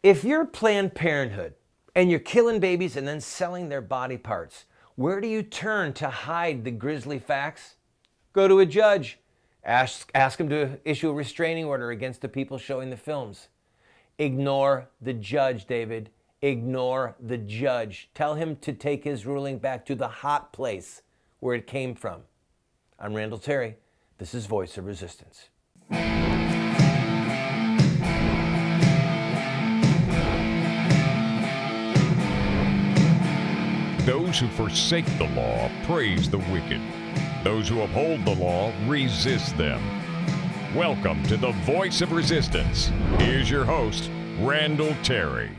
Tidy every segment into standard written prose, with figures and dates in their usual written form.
If you're Planned Parenthood and you're killing babies and then selling their body parts, where do you turn to hide the grisly facts? Go to a judge. Ask him to issue a restraining order against the people showing the films. Ignore the judge, David. Ignore the judge. Tell him to take his ruling back to the hot place where it came from. I'm Randall Terry. This is Voice of Resistance. Those who forsake the law praise the wicked. Those who uphold the law resist them. Welcome to the Voice of Resistance. Here's your host, Randall Terry.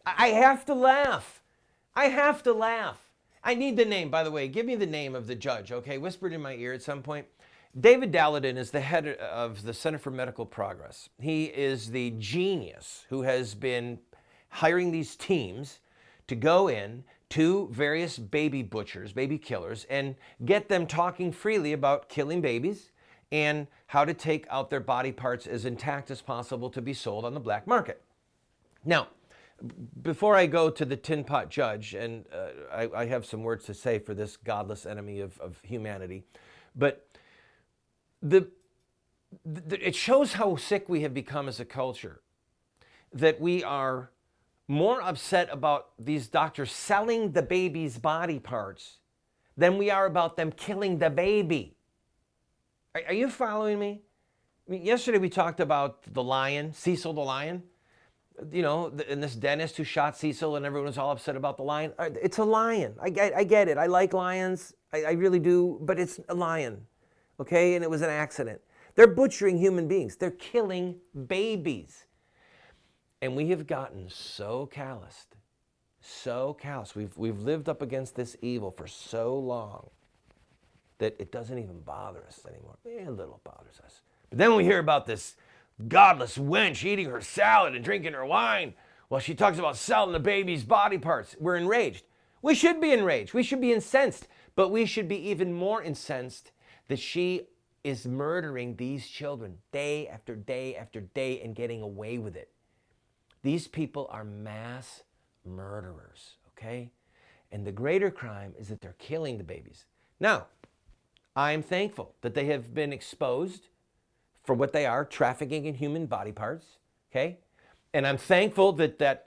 I have to laugh. I need the name, by the way. Give me the name of the judge, okay? Whispered in my ear at some point. David Daladin is the head of the Center for Medical Progress. He is the genius who has been hiring these teams to go in to various baby butchers, baby killers, and get them talking freely about killing babies and how to take out their body parts as intact as possible to be sold on the black market. Now, before I go to the tin pot judge, and I have some words to say for this godless enemy of humanity, but it shows how sick we have become as a culture, that we are more upset about these doctors selling the baby's body parts than we are about them killing the baby. Are you following me? I mean, yesterday we talked about the lion, Cecil the lion, you know, and this dentist who shot Cecil and everyone was all upset about the lion. It's a lion. I get it. I like lions. I really do, but it's a lion, okay? And it was an accident. They're butchering human beings. They're killing babies. And we have gotten so calloused. We've lived up against this evil for so long that it doesn't even bother us anymore. A little bothers us. But then we hear about this godless wench eating her salad and drinking her wine while she talks about selling the baby's body parts. We're enraged. We should be enraged. We should be incensed. But we should be even more incensed that she is murdering these children day after day after day and getting away with it. These people are mass murderers, okay? And the greater crime is that they're killing the babies. Now, I'm thankful that they have been exposed for what they are, trafficking in human body parts, okay? And I'm thankful that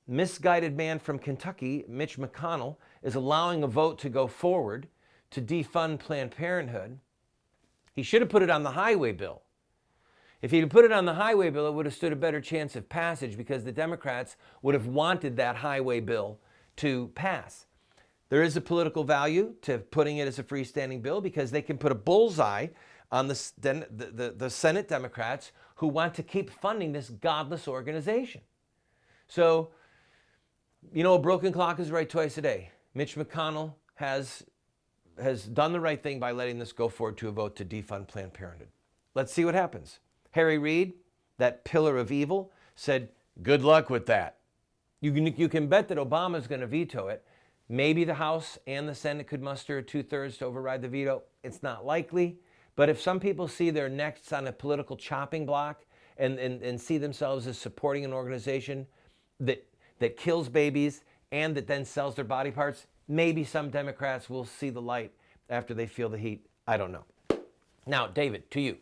misguided man from Kentucky, Mitch McConnell, is allowing a vote to go forward to defund Planned Parenthood. He should have put it on the highway bill. If he'd put it on the highway bill, it would have stood a better chance of passage because the Democrats would have wanted that highway bill to pass. There is a political value to putting it as a freestanding bill because they can put a bullseye on the Senate Democrats who want to keep funding this godless organization. So, you know, a broken clock is right twice a day. Mitch McConnell has done the right thing by letting this go forward to a vote to defund Planned Parenthood. Let's see what happens. Harry Reid, that pillar of evil, said, good luck with that. You can bet that Obama's going to veto it. Maybe the House and the Senate could muster a 2/3 to override the veto. It's not likely. But if some people see their necks on a political chopping block and see themselves as supporting an organization that kills babies and that then sells their body parts, maybe some Democrats will see the light after they feel the heat. I don't know. Now, David, to you.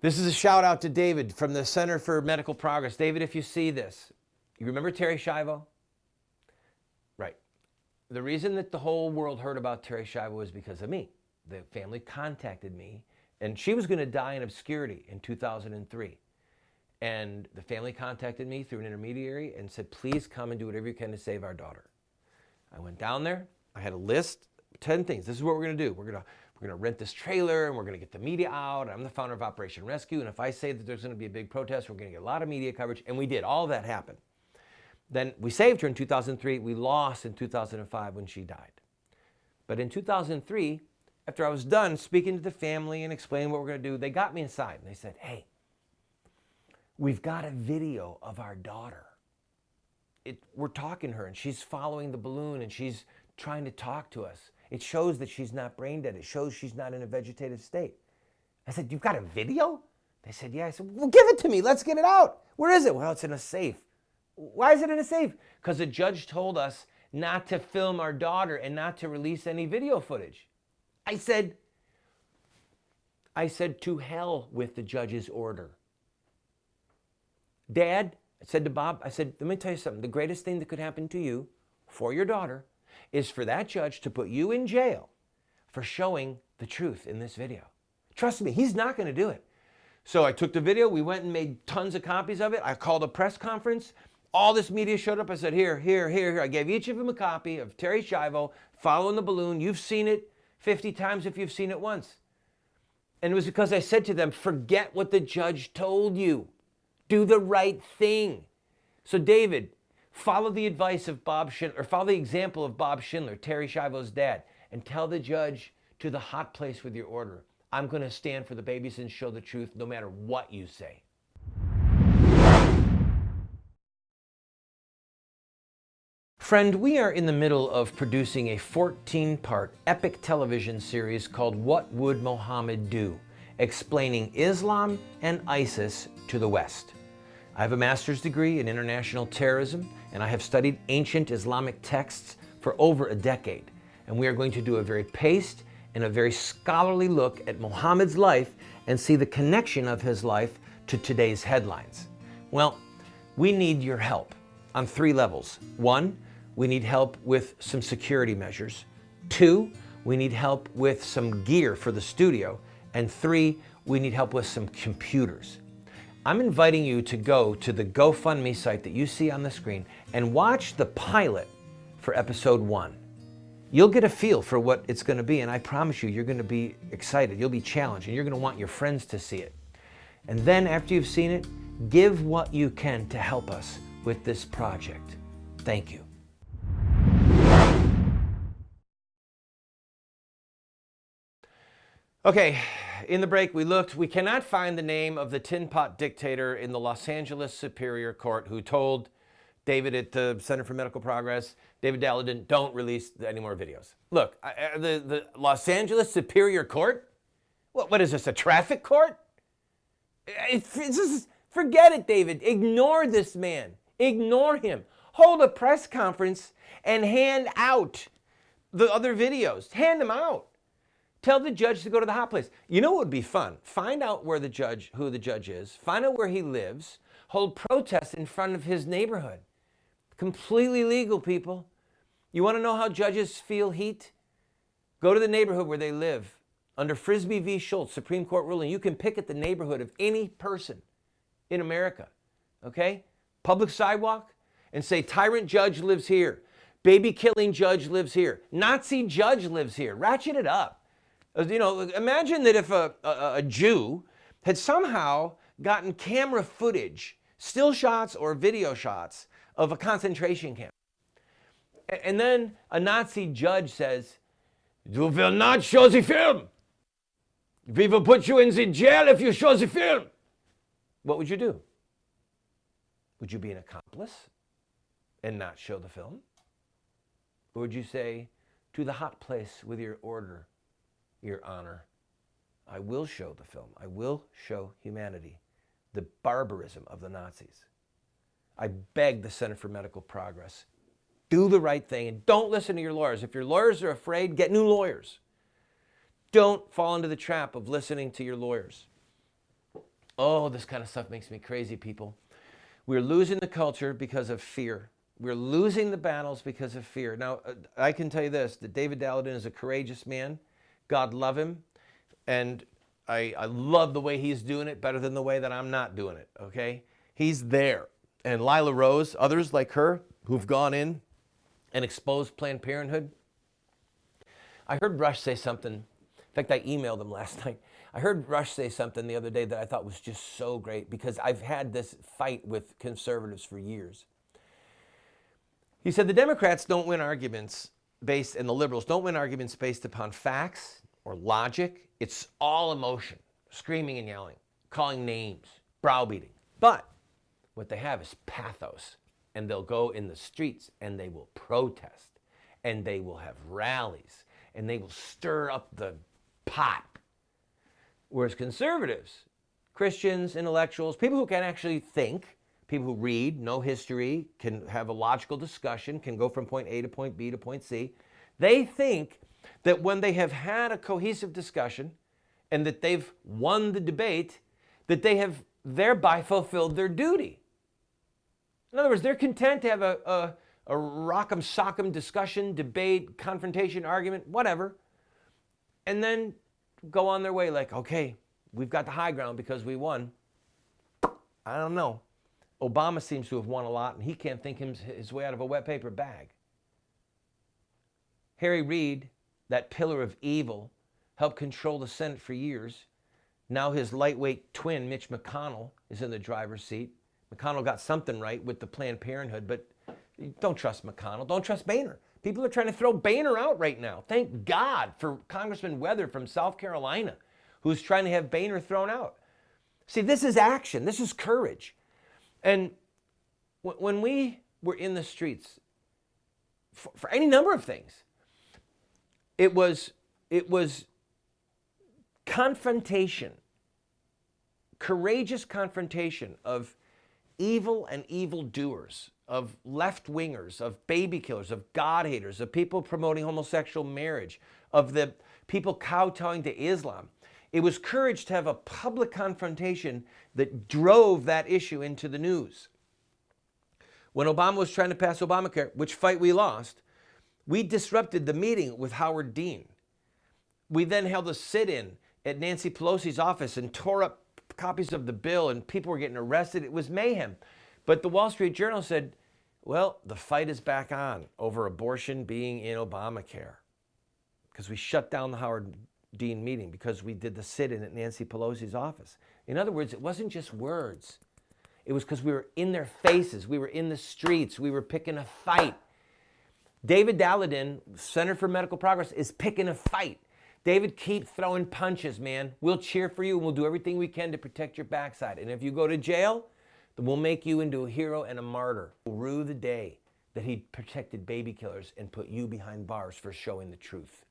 This is a shout out to David from the Center for Medical Progress. David, if you see this, you remember Terri Schiavo? Right. The reason that the whole world heard about Terri Schiavo was because of me. The family contacted me, and she was going to die in obscurity in 2003. And the family contacted me through an intermediary and said, please come and do whatever you can to save our daughter. I went down there. I had a list, 10 things. This is what we're going to do. We're going to rent this trailer, and we're going to get the media out. I'm the founder of Operation Rescue, and if I say that there's going to be a big protest, we're going to get a lot of media coverage, and we did. All of that happened. Then we saved her in 2003. We lost in 2005 when she died. But in 2003, after I was done speaking to the family and explaining what we're going to do, they got me inside, and they said, hey, we've got a video of our daughter. We're talking to her, and she's following the balloon, and she's trying to talk to us. It shows that she's not brain dead. It shows she's not in a vegetative state. I said, you've got a video? They said, yeah. I said, well, give it to me. Let's get it out. Where is it? Well, it's in a safe. Why is it in a safe? Because the judge told us not to film our daughter and not to release any video footage. I said, to hell with the judge's order. Dad, I said to Bob, I said, let me tell you something. The greatest thing that could happen to you for your daughter is for that judge to put you in jail for showing the truth in this video. Trust me, he's not going to do it. So I took the video. We went and made tons of copies of it. I called a press conference. All this media showed up. I said, here. I gave each of them a copy of Terry Schiavo, Following the Balloon. You've seen it 50 times if you've seen it once. And it was because I said to them, forget what the judge told you. Do the right thing. So David, follow the advice of Bob Schindler, or follow the example of Bob Schindler, Terry Schiavo's dad, and tell the judge to the hot place with your order. I'm going to stand for the babies and show the truth no matter what you say. Friend, we are in the middle of producing a 14-part epic television series called What Would Mohammed Do? Explaining Islam and ISIS to the West. I have a master's degree in international terrorism, and I have studied ancient Islamic texts for over a decade. And we are going to do a very paced and a very scholarly look at Muhammad's life and see the connection of his life to today's headlines. Well, we need your help on 3 levels. 1, we need help with some security measures. 2, we need help with some gear for the studio. And 3, we need help with some computers. I'm inviting you to go to the GoFundMe site that you see on the screen and watch the pilot for episode 1. You'll get a feel for what it's going to be, and I promise you, you're going to be excited. You'll be challenged, and you're going to want your friends to see it. And then after you've seen it, give what you can to help us with this project. Thank you. Okay, in the break we looked. We cannot find the name of the tin pot dictator in the Los Angeles Superior Court who told David at the Center for Medical Progress, David Dalladin, don't release any more videos. Look, the Los Angeles Superior Court? What is this, a traffic court? Forget it, David. Ignore this man. Ignore him. Hold a press conference and hand out the other videos. Hand them out. Tell the judge to go to the hot place. You know what would be fun? Find out who the judge is. Find out where he lives. Hold protests in front of his neighborhood. Completely legal, people. You want to know how judges feel heat? Go to the neighborhood where they live. Under Frisbee v. Schultz, Supreme Court ruling, you can pick at the neighborhood of any person in America, okay? Public sidewalk, and say, tyrant judge lives here. Baby killing judge lives here. Nazi judge lives here. Ratchet it up. You know, imagine that if a Jew had somehow gotten camera footage, still shots or video shots, of a concentration camp. And then a Nazi judge says, "You will not show the film. We will put you in the jail if you show the film." What would you do? Would you be an accomplice and not show the film? Or would you say, to the hot place with your order, Your Honor, I will show the film. I will show humanity, the barbarism of the Nazis. I beg the Center for Medical Progress, do the right thing and don't listen to your lawyers. If your lawyers are afraid, get new lawyers. Don't fall into the trap of listening to your lawyers. Oh, this kind of stuff makes me crazy, people. We're losing the culture because of fear. We're losing the battles because of fear. Now, I can tell you this, that David Dalladin is a courageous man. God love him. And I love the way he's doing it better than the way that I'm not doing it, okay? He's there. And Lila Rose, others like her who've gone in and exposed Planned Parenthood. I heard Rush say something. In fact, I emailed him last night. I heard Rush say something the other day that I thought was just so great because I've had this fight with conservatives for years. He said the Democrats don't win arguments based, and the liberals don't win arguments based upon facts or logic. It's all emotion, screaming and yelling, calling names, browbeating. But what they have is pathos, and they'll go in the streets and they will protest, and they will have rallies, and they will stir up the pot. Whereas conservatives, Christians, intellectuals, people who can actually think, people who read, know history, can have a logical discussion, can go from point A to point B to point C. They think that when they have had a cohesive discussion and that they've won the debate, that they have thereby fulfilled their duty. In other words, they're content to have a rock'em sock'em discussion, debate, confrontation, argument, whatever, and then go on their way like, okay, we've got the high ground because we won. I don't know. Obama seems to have won a lot, and he can't think his way out of a wet paper bag. Harry Reid, that pillar of evil, helped control the Senate for years. Now his lightweight twin, Mitch McConnell, is in the driver's seat. McConnell got something right with the Planned Parenthood, but don't trust McConnell. Don't trust Boehner. People are trying to throw Boehner out right now. Thank God for Congressman Weather from South Carolina, who's trying to have Boehner thrown out. See, this is action. This is courage. And when we were in the streets for any number of things, it was confrontation, courageous confrontation of evil and evildoers, of left-wingers, of baby killers, of God haters, of people promoting homosexual marriage, of the people kowtowing to Islam. It was courage to have a public confrontation that drove that issue into the news. When Obama was trying to pass Obamacare, which fight we lost, we disrupted the meeting with Howard Dean. We then held a sit-in at Nancy Pelosi's office and tore up copies of the bill, and people were getting arrested. It was mayhem. But the Wall Street Journal said, well, the fight is back on over abortion being in Obamacare, because we shut down the Howard Dean meeting, because we did the sit-in at Nancy Pelosi's office. In other words, it wasn't just words. It was because we were in their faces. We were in the streets. We were picking a fight. David Dalladin, Center for Medical Progress, is picking a fight. David, keep throwing punches, man. We'll cheer for you, and we'll do everything we can to protect your backside. And if you go to jail, then we'll make you into a hero and a martyr. We'll rue the day that he protected baby killers and put you behind bars for showing the truth.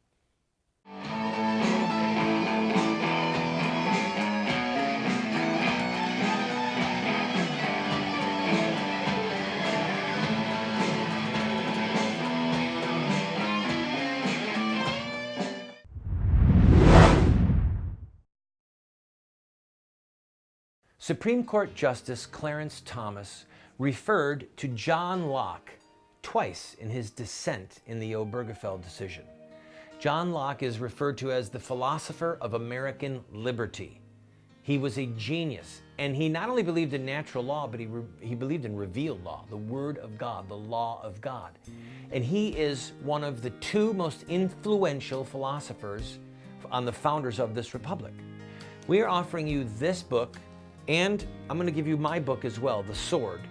Supreme Court Justice Clarence Thomas referred to John Locke twice in his dissent in the Obergefell decision. John Locke is referred to as the philosopher of American liberty. He was a genius, and he not only believed in natural law, but he believed in revealed law, the Word of God, the law of God. And he is one of the two most influential philosophers on the founders of this republic. We are offering you this book, and I'm going to give you my book as well, The Sword.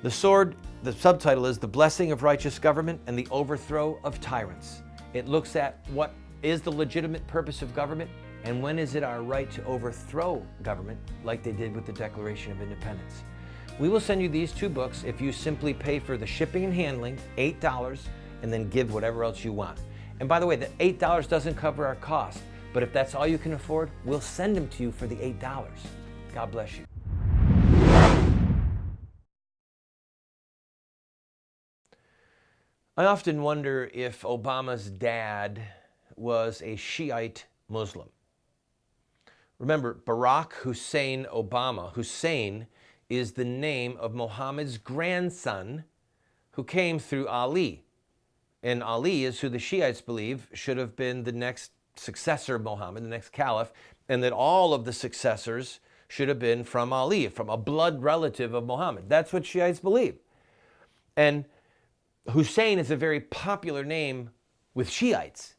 The Sword, the subtitle is The Blessing of Righteous Government and the Overthrow of Tyrants. It looks at what is the legitimate purpose of government and when is it our right to overthrow government like they did with the Declaration of Independence. We will send you these two books if you simply pay for the shipping and handling, $8, and then give whatever else you want. And by the way, the $8 doesn't cover our cost, but if that's all you can afford, we'll send them to you for the $8. God bless you. I often wonder if Obama's dad was a Shiite Muslim. Remember, Barack Hussein Obama. Hussein is the name of Muhammad's grandson who came through Ali. And Ali is who the Shiites believe should have been the next successor of Muhammad, the next caliph, and that all of the successors should have been from Ali, from a blood relative of Muhammad. That's what Shiites believe. And Hussein is a very popular name with Shiites.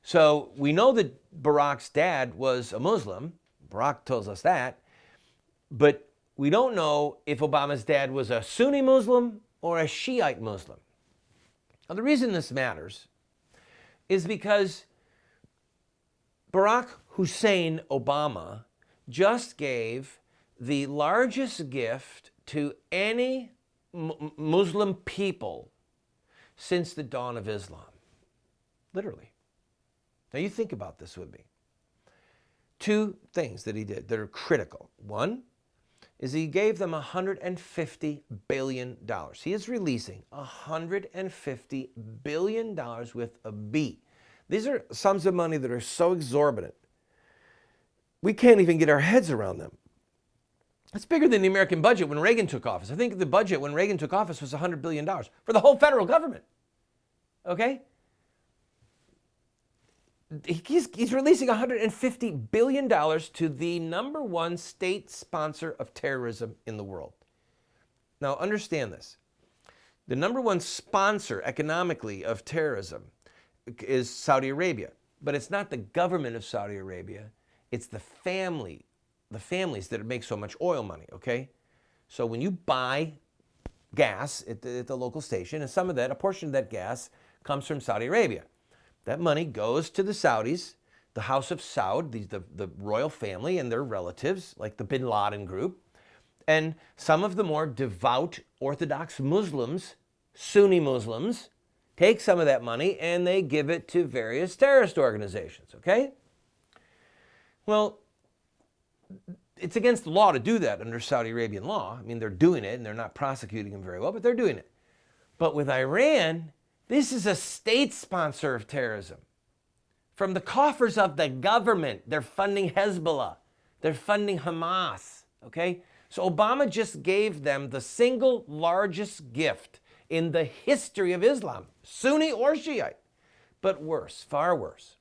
So we know that Barack's dad was a Muslim. Barack tells us that. But we don't know if Obama's dad was a Sunni Muslim or a Shiite Muslim. Now, the reason this matters is because Barack Hussein Obama just gave the largest gift to any Muslim people since the dawn of Islam. Literally. Now you think about this with me. two things that he did that are critical. One is he gave them $150 billion. He is releasing $150 billion with a B. These are sums of money that are so exorbitant, we can't even get our heads around them. It's bigger than the American budget when Reagan took office. I think the budget when Reagan took office was $100 billion for the whole federal government. Okay? He's releasing $150 billion to the number one state sponsor of terrorism in the world. Now, understand this. The number one sponsor economically of terrorism is Saudi Arabia. But it's not the government of Saudi Arabia. It's the families that make so much oil money, okay? So when you buy gas at the local station, and some of that, a portion of that gas comes from Saudi Arabia. That money goes to the Saudis, the House of Saud, the royal family and their relatives, like the Bin Laden group. And some of the more devout Orthodox Muslims, Sunni Muslims, take some of that money and they give it to various terrorist organizations, okay? Well, it's against the law to do that under Saudi Arabian law. I mean, they're doing it and they're not prosecuting them very well, but they're doing it. But with Iran, this is a state sponsor of terrorism. From the coffers of the government, they're funding Hezbollah. They're funding Hamas, okay? So Obama just gave them the single largest gift in the history of Islam, Sunni or Shiite. But worse, far worse.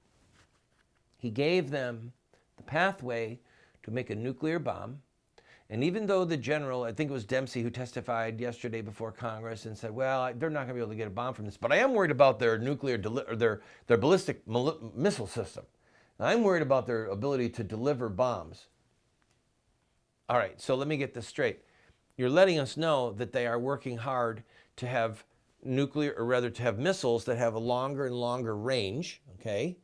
He gave them the pathway to make a nuclear bomb. And even though the general, I think it was Dempsey who testified yesterday before Congress and said, well, they're not going to be able to get a bomb from this, but I am worried about their nuclear, or their ballistic missile system. I'm worried about their ability to deliver bombs. All right, so let me get this straight. You're letting us know that they are working hard to have nuclear, or rather to have missiles that have a longer and longer range, okay?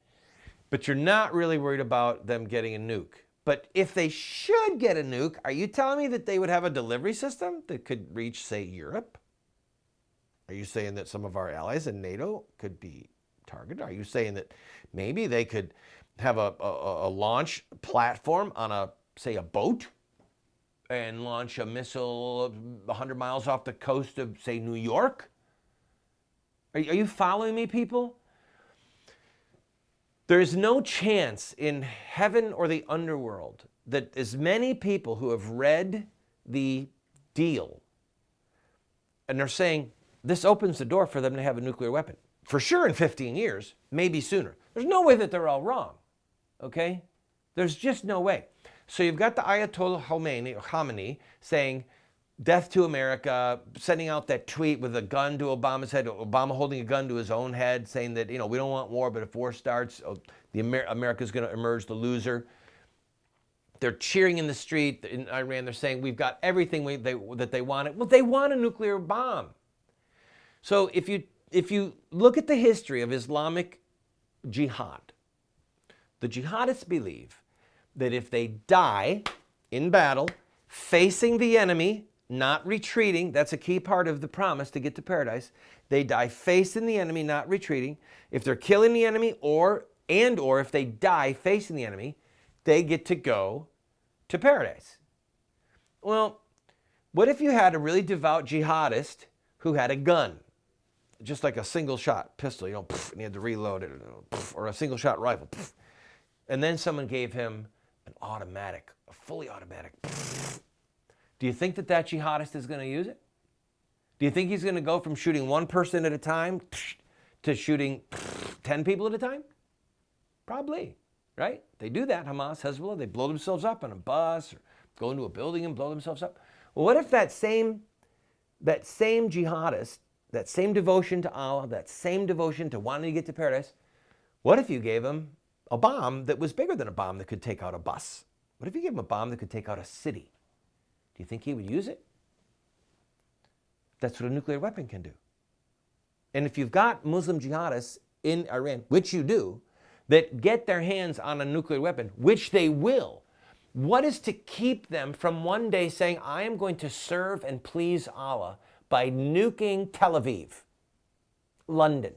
But you're not really worried about them getting a nuke. But if they should get a nuke, are you telling me that they would have a delivery system that could reach, say, Europe? Are you saying that some of our allies in NATO could be targeted? Are you saying that maybe they could have a launch platform on a, say, a boat and launch a missile 100 miles off the coast of, say, New York? Are you following me, people? There is no chance in heaven or the underworld that as many people who have read the deal and they're saying this opens the door for them to have a nuclear weapon. For sure in 15 years, maybe sooner. There's no way that they're all wrong, okay? There's just no way. So you've got the Ayatollah Khomeini saying, death to America, sending out that tweet with a gun to Obama's head, Obama holding a gun to his own head, saying that, we don't want war, but if war starts, America's going to emerge the loser. They're cheering in the street in Iran. They're saying, we've got everything that they wanted. Well, they want a nuclear bomb. So if you look at the history of Islamic jihad, the jihadists believe that if they die in battle, facing the enemy, not retreating, that's a key part of the promise to get to paradise. They die facing the enemy, not retreating. If they're killing the enemy or if they die facing the enemy, they get to go to paradise. Well, what if you had a really devout jihadist who had a gun, just like a single shot pistol, and he had to reload it, or a single shot rifle, and then someone gave him an automatic, a fully automatic. Do you think that jihadist is going to use it? Do you think he's going to go from shooting one person at a time to shooting 10 people at a time? Probably, right? They do that, Hamas, Hezbollah. They blow themselves up on a bus or go into a building and blow themselves up. Well, what if that same jihadist, that same devotion to Allah, that same devotion to wanting to get to paradise, what if you gave him a bomb that was bigger than a bomb that could take out a bus? What if you gave him a bomb that could take out a city? Do you think he would use it? That's what a nuclear weapon can do. And if you've got Muslim jihadists in Iran, which you do, that get their hands on a nuclear weapon, which they will, what is to keep them from one day saying, I am going to serve and please Allah by nuking Tel Aviv, London?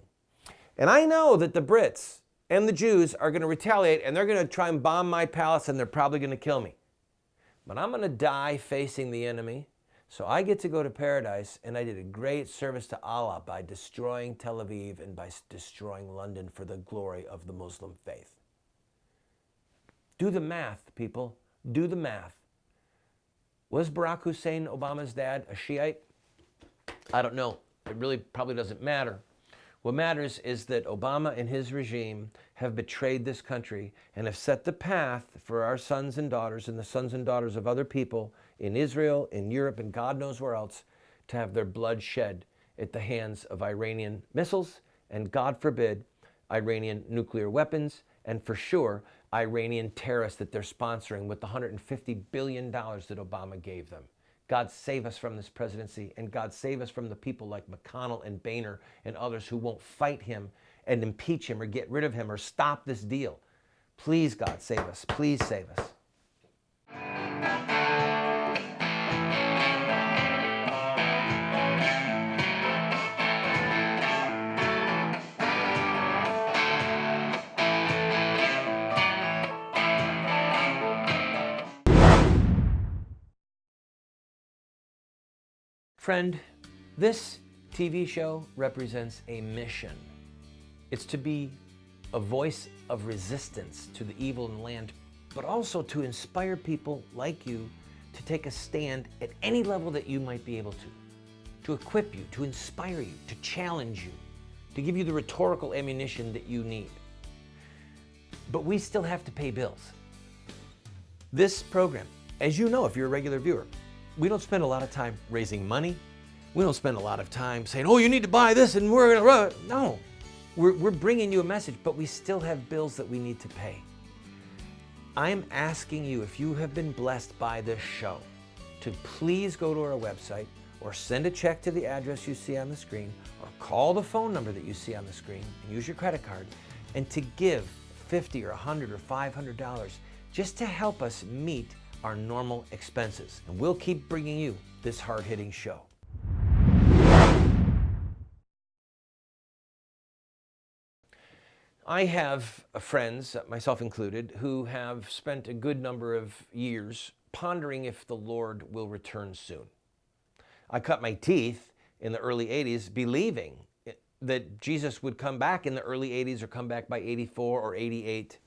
And I know that the Brits and the Jews are going to retaliate, and they're going to try and bomb my palace, and they're probably going to kill me. But I'm going to die facing the enemy, so I get to go to paradise, and I did a great service to Allah by destroying Tel Aviv and by destroying London for the glory of the Muslim faith. Do the math, people. Do the math. Was Barack Hussein Obama's dad a Shiite? I don't know. It really probably doesn't matter. What matters is that Obama and his regime have betrayed this country and have set the path for our sons and daughters and the sons and daughters of other people in Israel, in Europe, and God knows where else to have their blood shed at the hands of Iranian missiles and, God forbid, Iranian nuclear weapons, and for sure, Iranian terrorists that they're sponsoring with the $150 billion that Obama gave them. God save us from this presidency, and God save us from the people like McConnell and Boehner and others who won't fight him and impeach him or get rid of him or stop this deal. Please, God, save us. Please save us. Friend, this TV show represents a mission. It's to be a voice of resistance to the evil in the land, but also to inspire people like you to take a stand at any level that you might be able to equip you, to inspire you, to challenge you, to give you the rhetorical ammunition that you need. But we still have to pay bills. This program, as you know if you're a regular viewer, we don't spend a lot of time raising money. We don't spend a lot of time saying, oh, you need to buy this and we're going to run. No, we're bringing you a message, but we still have bills that we need to pay. I'm asking you, if you have been blessed by this show, to please go to our website or send a check to the address you see on the screen or call the phone number that you see on the screen and use your credit card and to give $50 or $100 or $500 just to help us meet our normal expenses. And we'll keep bringing you this hard-hitting show. I have friends, myself included, who have spent a good number of years pondering if the Lord will return soon. I cut my teeth in the early 80s believing that Jesus would come back in the early 80s or come back by 84 or 88.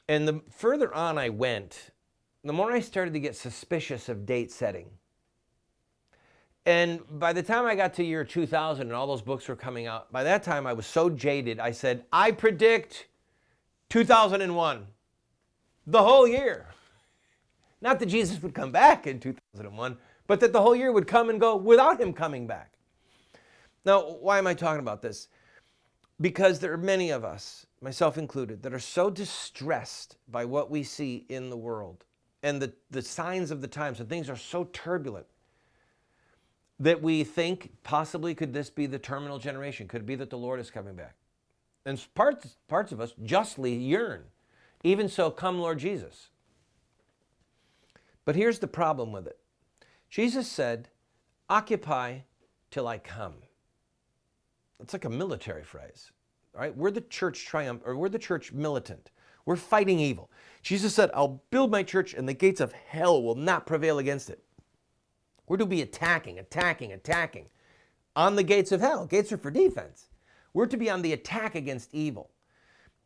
And the further on I went, the more I started to get suspicious of date setting. And by the time I got to year 2000 and all those books were coming out, by that time I was so jaded, I said, I predict 2001, the whole year. Not that Jesus would come back in 2001, but that the whole year would come and go without him coming back. Now, why am I talking about this? Because there are many of us, myself included, that are so distressed by what we see in the world and the signs of the times, and things are so turbulent that we think possibly could this be the terminal generation? Could it be that the Lord is coming back? And parts of us justly yearn. Even so, come Lord Jesus. But here's the problem with it. Jesus said, occupy till I come. It's like a military phrase. All right? We're the church we're the church militant. We're fighting evil. Jesus said, I'll build my church and the gates of hell will not prevail against it. We're to be attacking on the gates of hell. Gates are for defense. We're to be on the attack against evil,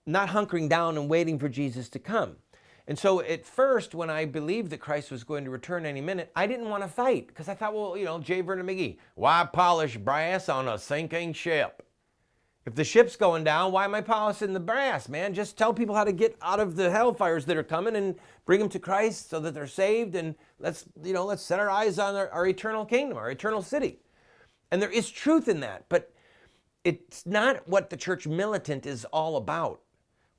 not hunkering down and waiting for Jesus to come. And so at first, when I believed that Christ was going to return any minute, I didn't want to fight because I thought, well, J. Vernon McGee, why polish brass on a sinking ship? If the ship's going down, why am I polishing the brass, man? Just tell people how to get out of the hellfires that are coming and bring them to Christ so that they're saved, and let's set our eyes on our eternal kingdom, our eternal city. And there is truth in that, but it's not what the church militant is all about.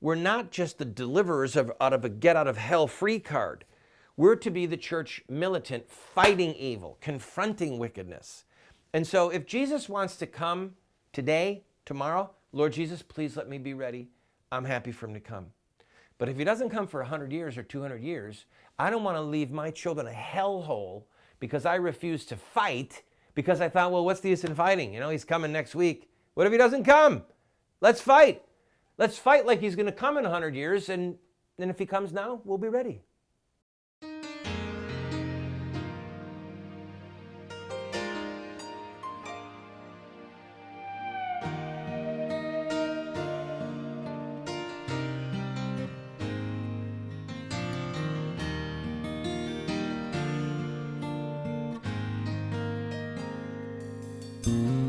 We're not just the deliverers out of a get out of hell free card. We're to be the church militant, fighting evil, confronting wickedness. And so if Jesus wants to come today, tomorrow, Lord Jesus, please let me be ready. I'm happy for him to come. But if he doesn't come for 100 years or 200 years, I don't want to leave my children a hellhole because I refuse to fight because I thought, well, what's the use in fighting? He's coming next week. What if he doesn't come? Let's fight. Let's fight like he's going to come in 100 years, and if he comes now, we'll be ready. Mm-hmm.